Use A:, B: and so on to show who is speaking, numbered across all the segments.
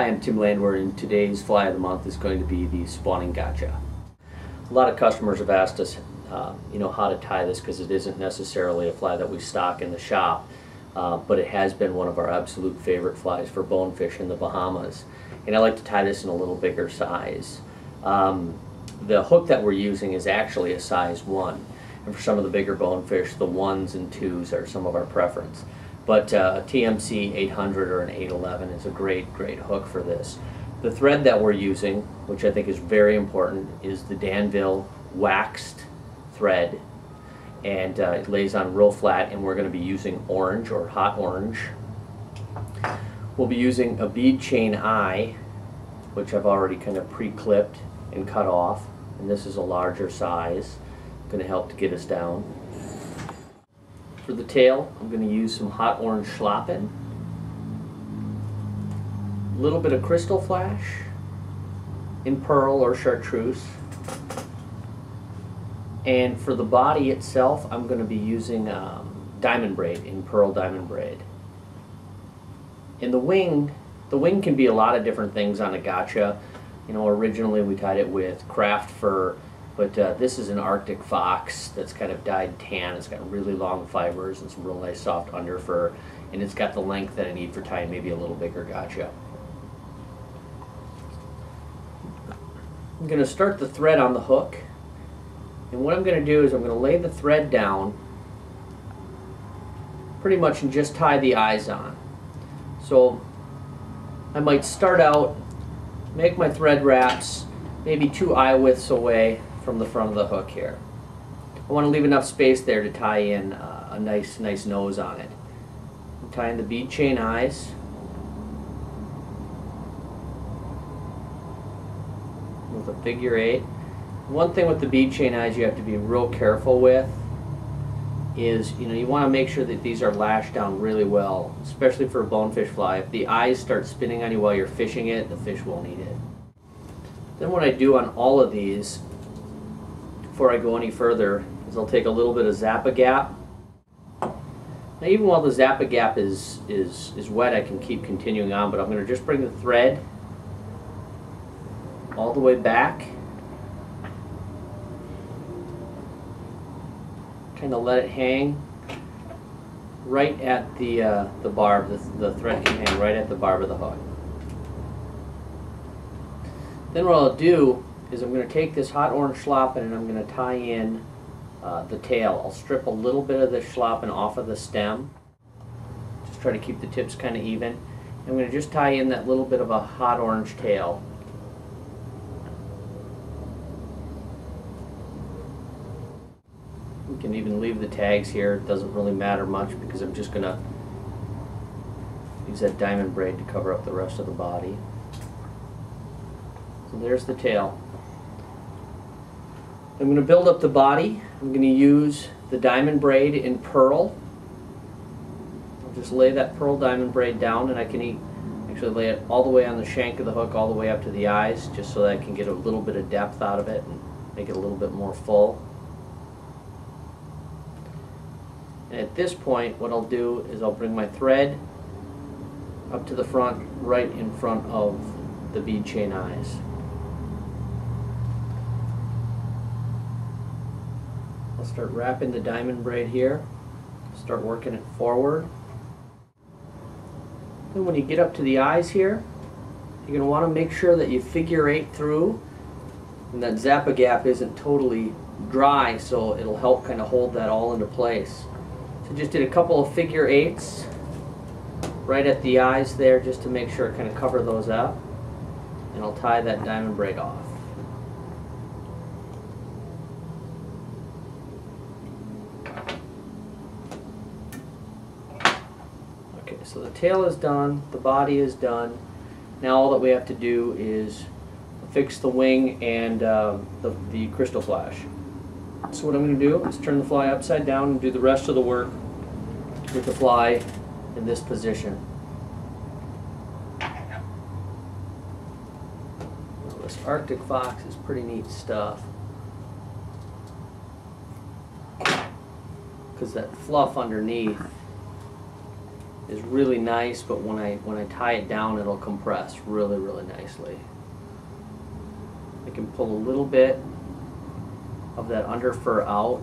A: Hi, I'm Tim Landwehr, and today's fly of the month is going to be the spawning gotcha. A lot of customers have asked us, how to tie this, because it isn't necessarily a fly that we stock in the shop, but it has been one of our absolute favorite flies for bonefish in the Bahamas. And I like to tie this in a little bigger size. The hook that we're using is actually a size 1, and for some of the bigger bonefish, the 1s and 2s are some of our preference. But TMC 800 or an 811 is a great hook for this. The thread that we're using, which I think is very important, is the Danville waxed thread, and it lays on real flat, and we're going to be using orange or hot orange. We'll be using a bead chain eye, which I've already kind of pre-clipped and cut off, and this is a larger size, going to help to get us down. For the tail, I'm going to use some hot orange schlappen, a little bit of crystal flash in pearl or chartreuse, and for the body itself, I'm going to be using diamond braid in pearl diamond braid. And the wing can be a lot of different things on a gotcha. Originally we tied it with craft fur, but this is an Arctic fox that's kind of dyed tan. It's got really long fibers and some real nice soft under fur, and it's got the length that I need for tying maybe a little bigger gotcha. I'm going to start the thread on the hook, and what I'm going to do is I'm going to lay the thread down pretty much and just tie the eyes on. So I might start out, make my thread wraps maybe 2 eye widths away from the front of the hook here. I want to leave enough space there to tie in a nice nose on it. I'm tying the bead chain eyes. With a figure 8. One thing with the bead chain eyes you have to be real careful with is, you want to make sure that these are lashed down really well, especially for a bonefish fly. If the eyes start spinning on you while you're fishing it, the fish won't eat it. Then what I do on all of these, before I go any further, is I'll take a little bit of Zap-A-Gap. Now even while the Zap-A-Gap is wet, I can keep continuing on, but I'm going to just bring the thread all the way back, kind of let it hang right at the barb. The thread can hang right at the barb of the hook. Then what I'll do is I'm going to take this hot orange schlappen and I'm going to tie in the tail. I'll strip a little bit of the schlappen off of the stem. Just try to keep the tips kind of even. I'm going to just tie in that little bit of a hot orange tail. We can even leave the tags here. It doesn't really matter much because I'm just going to use that diamond braid to cover up the rest of the body. So there's the tail. I'm going to build up the body. I'm going to use the diamond braid in pearl. I'll just lay that pearl diamond braid down, and I can actually lay it all the way on the shank of the hook, all the way up to the eyes, just so that I can get a little bit of depth out of it and make it a little bit more full. And at this point, what I'll do is I'll bring my thread up to the front, right in front of the bead chain eyes. I'll start wrapping the diamond braid here, start working it forward. Then when you get up to the eyes here, you're going to want to make sure that you figure 8 through, and that Zap-A-Gap isn't totally dry, so it'll help kind of hold that all into place. So just did a couple of figure 8s right at the eyes there, just to make sure I kind of cover those up, and I'll tie that diamond braid off. Okay, so the tail is done, the body is done. Now all that we have to do is fix the wing and the crystal flash. So what I'm going to do is turn the fly upside down and do the rest of the work with the fly in this position. Well, this Arctic fox is pretty neat stuff, because that fluff underneath is really nice, but when I tie it down, it'll compress really, really nicely. I can pull a little bit of that under fur out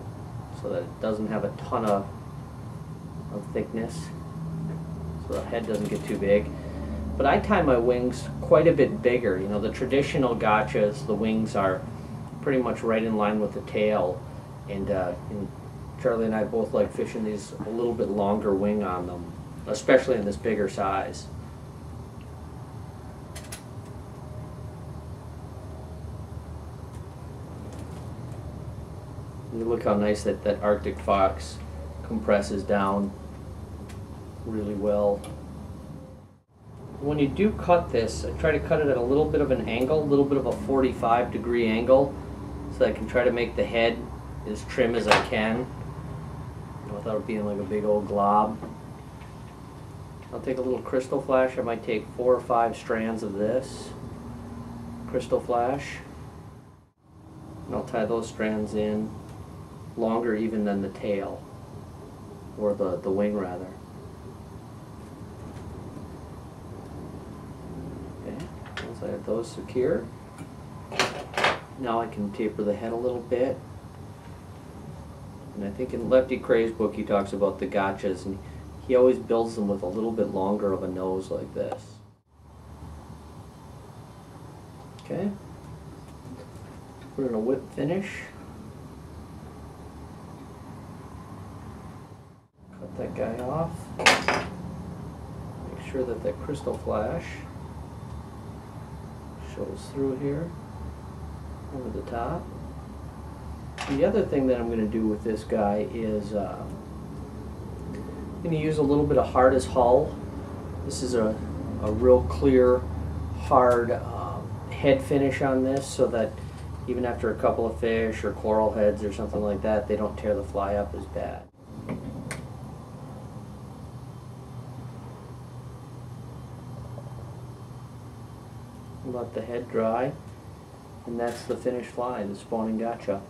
A: so that it doesn't have a ton of thickness, so the head doesn't get too big. But I tie my wings quite a bit bigger. You know, the traditional gotchas, the wings are pretty much right in line with the tail, and Charlie and I both like fishing these a little bit longer wing on them, especially in this bigger size. You look how nice that Arctic fox compresses down really well. When you do cut this, I try to cut it at a little bit of an angle, a little bit of a 45-degree angle, so I can try to make the head as trim as I can without it being like a big old glob. I'll take a little crystal flash. I might take 4 or 5 strands of this crystal flash, and I'll tie those strands in longer even than the tail, or the wing rather. Okay, once I have those secure, now I can taper the head a little bit. And I think in Lefty Cray's book he talks about the gotchas, and he always builds them with a little bit longer of a nose like this. Okay, we're going to whip finish. Cut that guy off. Make sure that that crystal flash shows through here over the top. The other thing that I'm going to do with this guy is I'm going to use a little bit of hard as hull. This is a real clear, hard head finish on this, so that even after a couple of fish or coral heads or something like that, they don't tear the fly up as bad. Let the head dry, and that's the finished fly, the spawning gotcha.